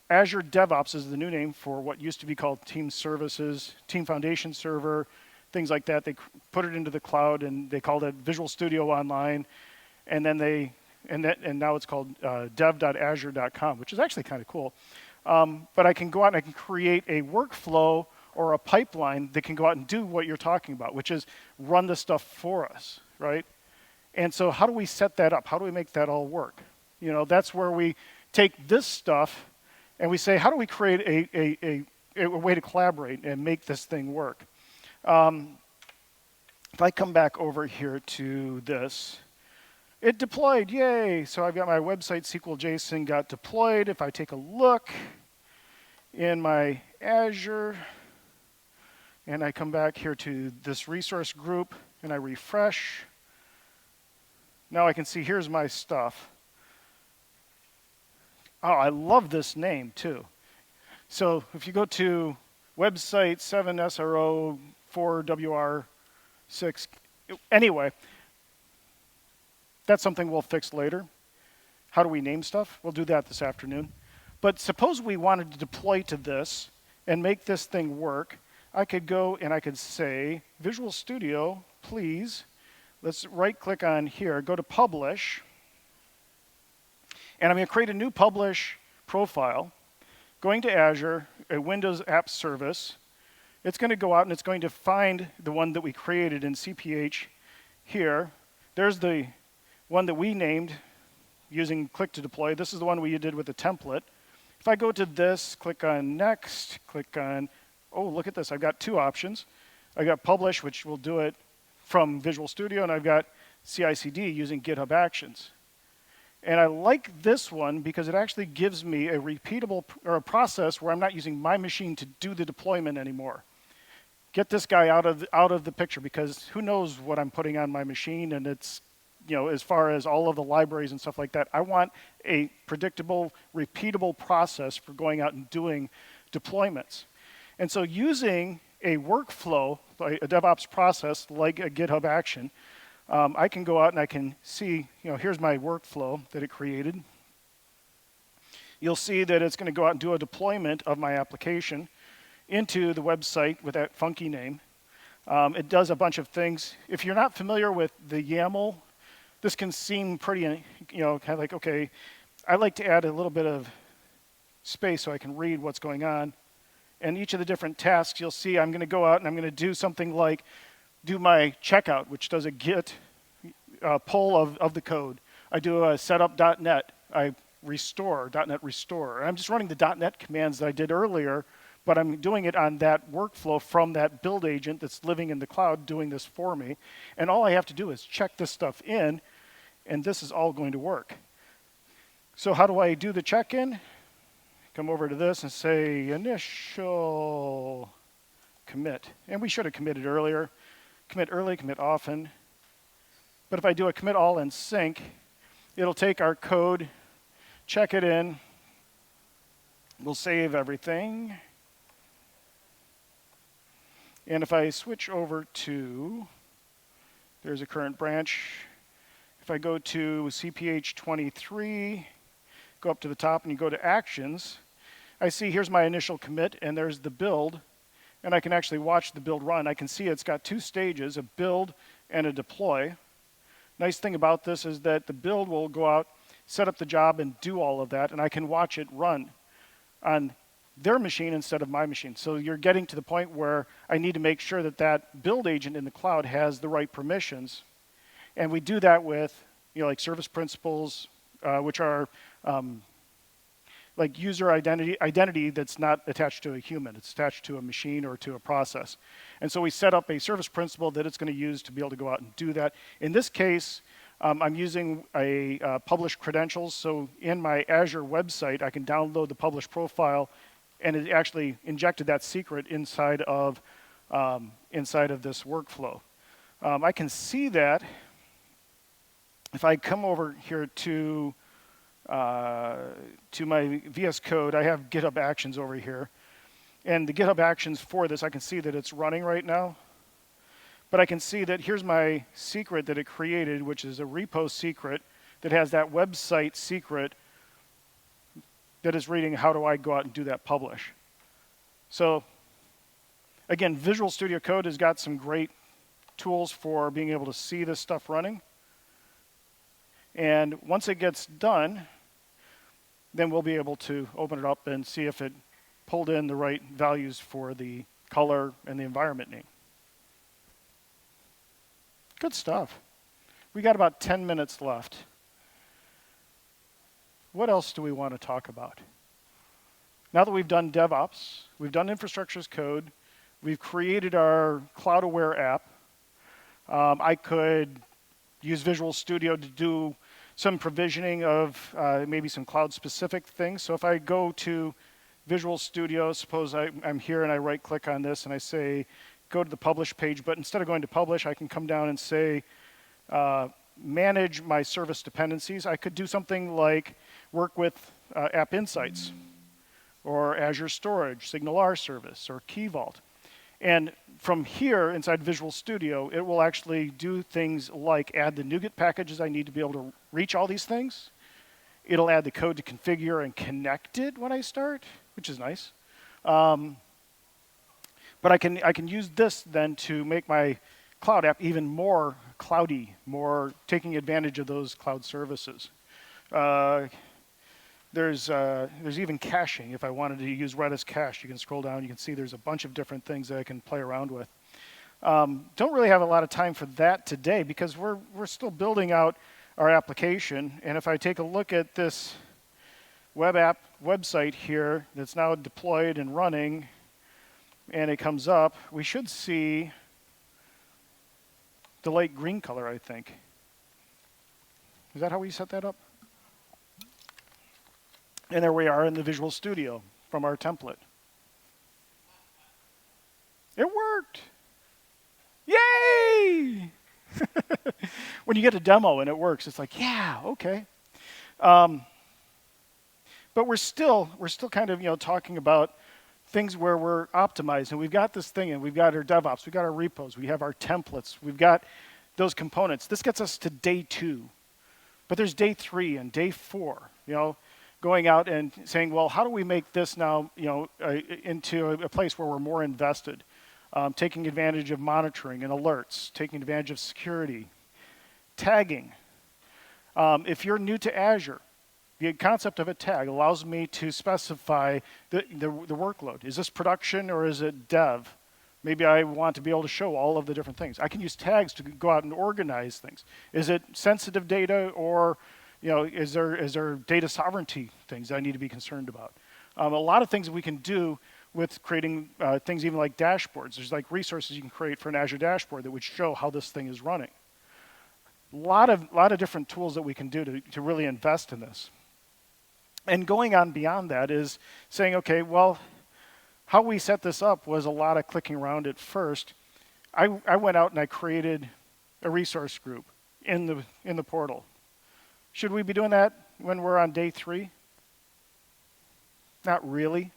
Azure DevOps is the new name for what used to be called Team Services, Team Foundation Server, things like that. They put it into the cloud, and they called it Visual Studio Online, and then now it's called dev.azure.com, which is actually kind of cool. But I can go out and I can create a workflow or a pipeline that can go out and do what you're talking about, which is run the stuff for us, right? And so how do we set that up? How do we make that all work? That's where we take this stuff and we say, how do we create a way to collaborate and make this thing work? If I come back over here to this, it deployed, yay. So I've got my website SQL JSON got deployed. If I take a look in my Azure, and I come back here to this resource group, and I refresh, now I can see here's my stuff. Oh, I love this name too. So if you go to website 7SRO 4WR6, anyway, that's something we'll fix later. How do we name stuff? We'll do that this afternoon. But suppose we wanted to deploy to this and make this thing work. I could go and I could say, Visual Studio, please. Let's right-click on here, go to Publish. And I'm going to create a new Publish profile. Going to Azure, a Windows App Service. It's going to go out and it's going to find the one that we created in CPH here. There's the one that we named using click to deploy. This is the one we did with the template. If I go to this, click on next, click on, oh, look at this. I've got two options. I've got Publish, which will do it from Visual Studio, and I've got CI/CD using GitHub Actions. And I like this one because it actually gives me a repeatable or a process where I'm not using my machine to do the deployment anymore. Get this guy out of the picture, because who knows what I'm putting on my machine, and it's, as far as all of the libraries and stuff like that, I want a predictable, repeatable process for going out and doing deployments. And so using a workflow, like a DevOps process like a GitHub action, I can go out and I can see, here's my workflow that it created. You'll see that it's going to go out and do a deployment of my application into the website with that funky name. It does a bunch of things. If you're not familiar with the YAML, this can seem pretty, kind of like, okay, I like to add a little bit of space so I can read what's going on. And each of the different tasks, you'll see I'm going to go out and I'm going to do something like do my checkout, which does a git pull of the code. I do a setup.net. I restore, .NET restore. I'm just running the .NET commands that I did earlier, but I'm doing it on that workflow from that build agent that's living in the cloud doing this for me. And all I have to do is check this stuff in, and this is all going to work. So how do I do the check-in? Come over to this and say initial commit. And we should have committed earlier. Commit early, commit often. But if I do a commit all in sync, it'll take our code, check it in. We'll save everything. And if I switch over to, there's a current branch. If I go to CPH 23, go up to the top and you go to Actions, I see here's my initial commit and there's the build. And I can actually watch the build run. I can see it's got two stages, a build and a deploy. Nice thing about this is that the build will go out, set up the job, and do all of that, and I can watch it run on their machine instead of my machine. So you're getting to the point where I need to make sure that that build agent in the cloud has the right permissions. And we do that with, like service principals, which are like user identity that's not attached to a human. It's attached to a machine or to a process. And so we set up a service principal that it's going to use to be able to go out and do that. In this case, I'm using a published credentials. So in my Azure website, I can download the published profile, and it actually injected that secret inside of this workflow. I can see that if I come over here to my VS Code. I have GitHub Actions over here. And the GitHub Actions for this, I can see that it's running right now. But I can see that here's my secret that it created, which is a repo secret that has that website secret that is reading how do I go out and do that publish. So again, Visual Studio Code has got some great tools for being able to see this stuff running. And once it gets done, then we'll be able to open it up and see if it pulled in the right values for the color and the environment name. Good stuff. We got about 10 minutes left. What else do we want to talk about? Now that we've done DevOps, we've done infrastructure as code, we've created our cloud-aware app. I could use Visual Studio to do some provisioning of maybe some cloud-specific things. So if I go to Visual Studio, suppose I'm here and I right-click on this and I say, go to the publish page, but instead of going to publish, I can come down and say, manage my service dependencies. I could do something like work with App Insights or Azure Storage, SignalR service, or Key Vault. And from here, inside Visual Studio, it will actually do things like add the NuGet packages I need to be able to reach all these things. It'll add the code to configure and connect it when I start, which is nice. But I can use this then to make my cloud app even more cloudy, more taking advantage of those cloud services. There's even caching. If I wanted to use Redis cache, you can scroll down. You can see there's a bunch of different things that I can play around with. Don't really have a lot of time for that today because we're still building out our application. And if I take a look at this website here that's now deployed and running, and it comes up, we should see the light green color, I think. Is that how we set that up? And there we are in the Visual Studio from our template. It worked. Yay! When you get a demo and it works, it's like, yeah, okay. But we're still kind of talking about things where we're optimized, and we've got this thing, and we've got our DevOps, we've got our repos, we have our templates, we've got those components. This gets us to day 2, but there's day 3 and day 4. Going out and saying, well, how do we make this now, into a place where we're more invested, taking advantage of monitoring and alerts, taking advantage of security, tagging. If you're new to Azure, the concept of a tag allows me to specify the workload. Is this production or is it dev? Maybe I want to be able to show all of the different things. I can use tags to go out and organize things. Is it sensitive data or is there data sovereignty things that I need to be concerned about? A lot of things we can do with creating things even like dashboards. There's like resources you can create for an Azure dashboard that would show how this thing is running. A lot of different tools that we can do to really invest in this. And going on beyond that is saying, okay, well, how we set this up was a lot of clicking around at first. I went out and I created a resource group in the portal. Should we be doing that when we're on day 3? Not really.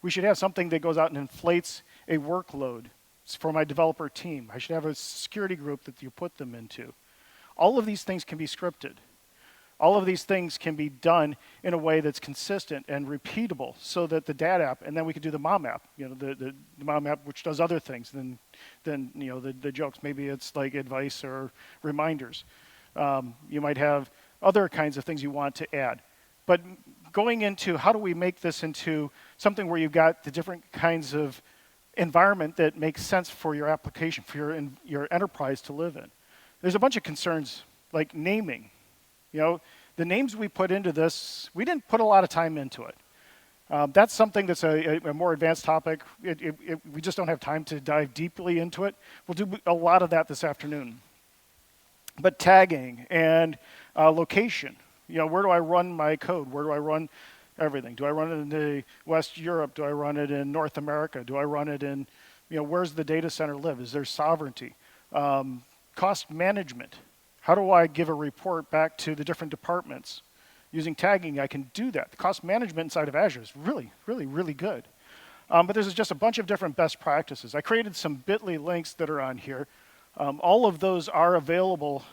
We should have something that goes out and inflates a workload for my developer team. I should have a security group that you put them into. All of these things can be scripted. All of these things can be done in a way that's consistent and repeatable so that the dad app, and then we could do the mom app, the mom app which does other things than the jokes. Maybe it's like advice or reminders. You might have other kinds of things you want to add. But going into how do we make this into something where you've got the different kinds of environment that makes sense for your application, for your enterprise to live in. There's a bunch of concerns like naming. The names we put into this, we didn't put a lot of time into it. That's something that's a more advanced topic. We just don't have time to dive deeply into it. We'll do a lot of that this afternoon. But tagging and location, where do I run my code? Where do I run everything? Do I run it in West Europe? Do I run it in North America? Do I run it in, where's the data center live? Is there sovereignty? Cost management. How do I give a report back to the different departments? Using tagging, I can do that. The cost management inside of Azure is really, really, really good. But there's just a bunch of different best practices. I created some bit.ly links that are on here. All of those are available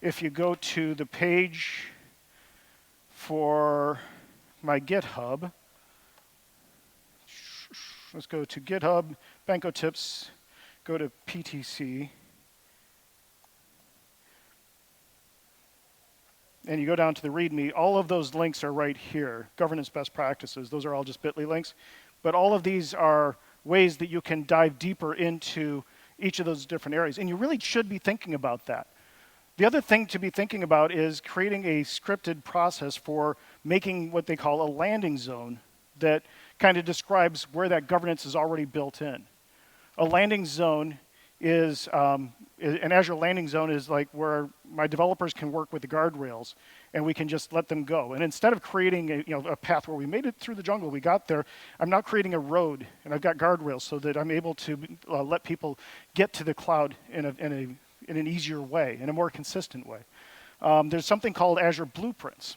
if you go to the page for my GitHub. Let's go to GitHub, Benko Tips, go to PTC. And you go down to the README, all of those links are right here. Governance best practices, those are all just bit.ly links. But all of these are ways that you can dive deeper into each of those different areas. And you really should be thinking about that. The other thing to be thinking about is creating a scripted process for making what they call a landing zone that kind of describes where that governance is already built in. A landing zone is, an Azure landing zone is like where my developers can work with the guardrails and we can just let them go. And instead of creating a path where we made it through the jungle, we got there, I'm now creating a road and I've got guardrails so that I'm able to let people get to the cloud in an easier way, in a more consistent way. There's something called Azure Blueprints.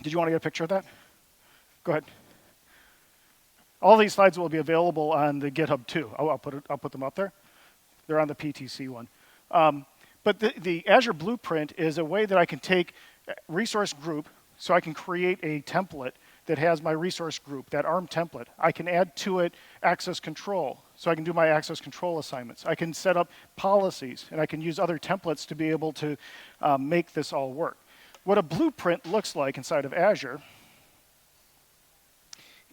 Did you want to get a picture of that? Go ahead. All these slides will be available on the GitHub too. I'll put them up there. They're on the PTC one. But the Azure Blueprint is a way that I can take resource group, so I can create a template that has my resource group, that ARM template. I can add to it access control, so I can do my access control assignments. I can set up policies, and I can use other templates to be able to make this all work. What a blueprint looks like inside of Azure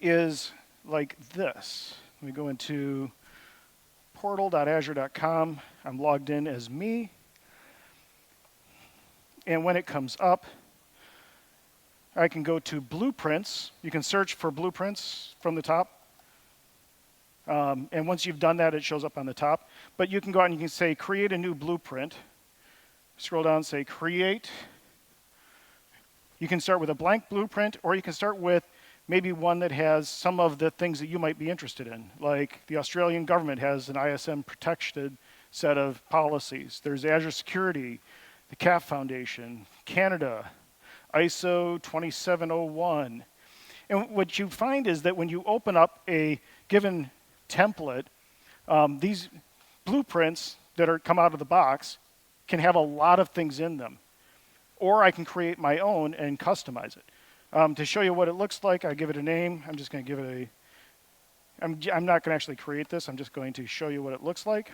is like this. Let me go into portal.azure.com. I'm logged in as me. And when it comes up, I can go to blueprints. You can search for blueprints from the top. And once you've done that, it shows up on the top. But you can go out and you can say, create a new blueprint. Scroll down and say, create. You can start with a blank blueprint, or you can start with maybe one that has some of the things that you might be interested in. Like the Australian government has an ISM protected set of policies. There's Azure Security, the CAF Foundation, Canada, ISO 2701. And what you find is that when you open up a given template, these blueprints that come out of the box can have a lot of things in them. Or I can create my own and customize it. To show you what it looks like, I give it a name. I'm just going to give it I'm not going to actually create this. I'm just going to show you what it looks like.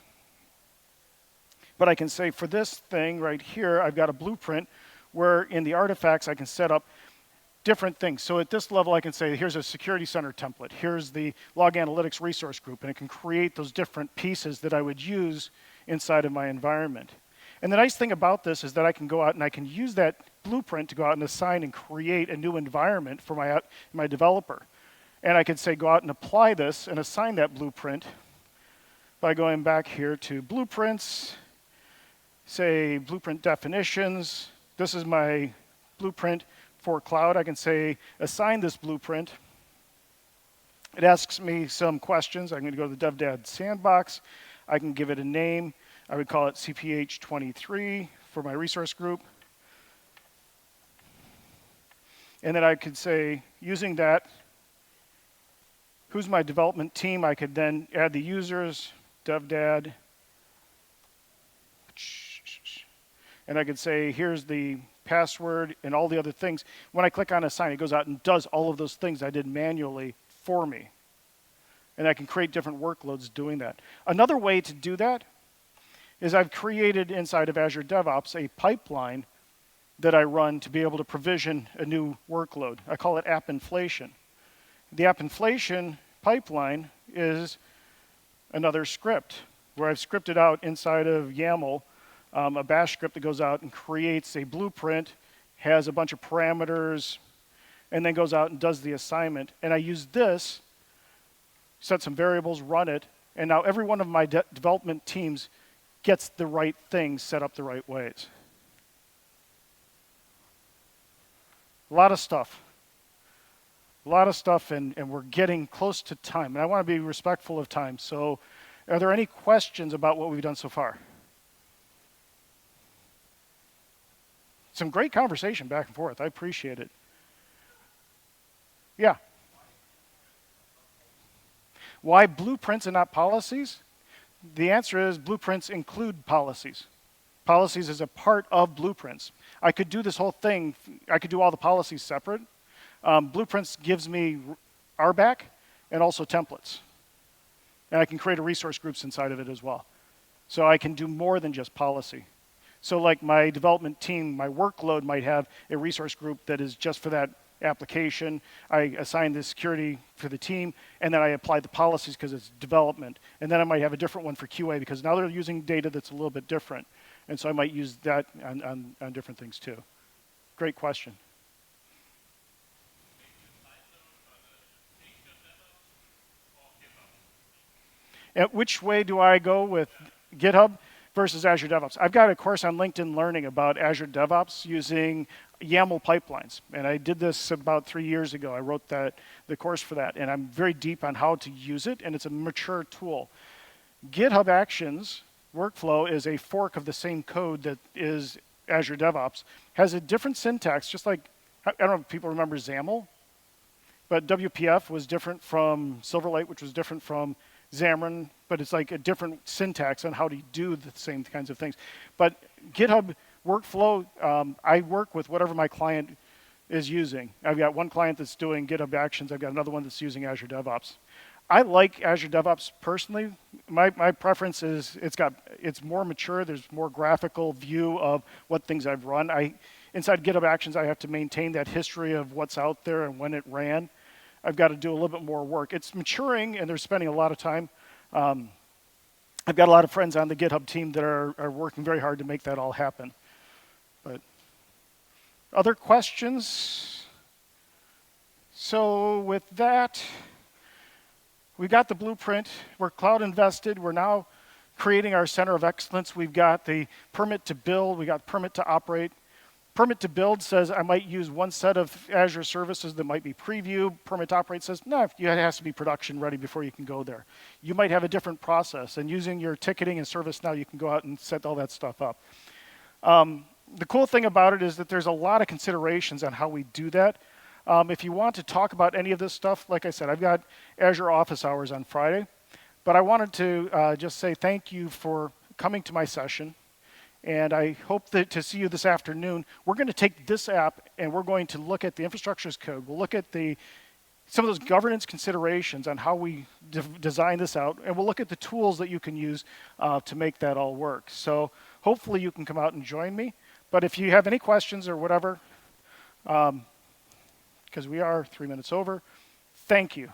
But I can say for this thing right here, I've got a blueprint where in the artifacts I can set up different things. So at this level, I can say, here's a security center template. Here's the log analytics resource group. And it can create those different pieces that I would use inside of my environment. And the nice thing about this is that I can go out and I can use that blueprint to go out and assign and create a new environment for my developer. And I could say, go out and apply this and assign that blueprint by going back here to blueprints, say blueprint definitions. This is my blueprint for cloud. I can say, assign this blueprint. It asks me some questions. I'm going to go to the DevDad sandbox. I can give it a name. I would call it CPH23 for my resource group. And then I could say, using that, who's my development team? I could then add the users, DevDad. And I could say, here's the password and all the other things. When I click on assign, it goes out and does all of those things I did manually for me. And I can create different workloads doing that. Another way to do that is I've created inside of Azure DevOps a pipeline that I run to be able to provision a new workload. I call it app inflation. The app inflation pipeline is another script where I've scripted out inside of YAML a bash script that goes out and creates a blueprint has a bunch of parameters, and then goes out and does the assignment. And I use this, set some variables, run it, and now every one of my development teams gets the right things set up the right ways. A lot of stuff. A lot of stuff, and we're getting close to time. And I want to be respectful of time. So are there any questions about what we've done so far? Some great conversation back and forth. I appreciate it. Yeah. Why blueprints and not policies? The answer is blueprints include policies. Policies is a part of blueprints. I could do this whole thing. I could do all the policies separate. Blueprints gives me RBAC and also templates. And I can create a resource groups inside of it as well. So I can do more than just policy. So like my development team, my workload might have a resource group that is just for that application. I assign the security for the team, and then I apply the policies because it's development. And then I might have a different one for QA because now they're using data that's a little bit different. And so I might use that on different things too. Great question. And which way do I go with GitHub versus Azure DevOps? I've got a course on LinkedIn Learning about Azure DevOps using YAML pipelines. And I did this about 3 years ago. I wrote the course for that. And I'm very deep on how to use it. And it's a mature tool. GitHub Actions workflow is a fork of the same code that is Azure DevOps. Has a different syntax, just like, I don't know if people remember XAML. But WPF was different from Silverlight, which was different from Xamarin, but it's like a different syntax on how to do the same kinds of things. But GitHub workflow, I work with whatever my client is using. I've got one client that's doing GitHub Actions. I've got another one that's using Azure DevOps. I like Azure DevOps personally. My preference is it's more mature. There's more graphical view of what things I've run. Inside GitHub Actions, I have to maintain that history of what's out there and when it ran. I've got to do a little bit more work. It's maturing, and they're spending a lot of time. I've got a lot of friends on the GitHub team that are working very hard to make that all happen. But other questions? So with that, we got the blueprint. We're cloud invested. We're now creating our center of excellence. We've got the permit to build. We got permit to operate. Permit to build says I might use one set of Azure services that might be preview. Permit to operate says, no, it has to be production ready before you can go there. You might have a different process, and using your ticketing and ServiceNow, you can go out and set all that stuff up. The cool thing about it is that there's a lot of considerations on how we do that. If you want to talk about any of this stuff, like I said, I've got Azure office hours on Friday, but I wanted to just say thank you for coming to my session. And I hope to see you this afternoon. We're going to take this app and we're going to look at the infrastructure as code. We'll look at some of those governance considerations on how we design this out. And we'll look at the tools that you can use to make that all work. So hopefully you can come out and join me. But if you have any questions or whatever, because we are 3 minutes over, thank you.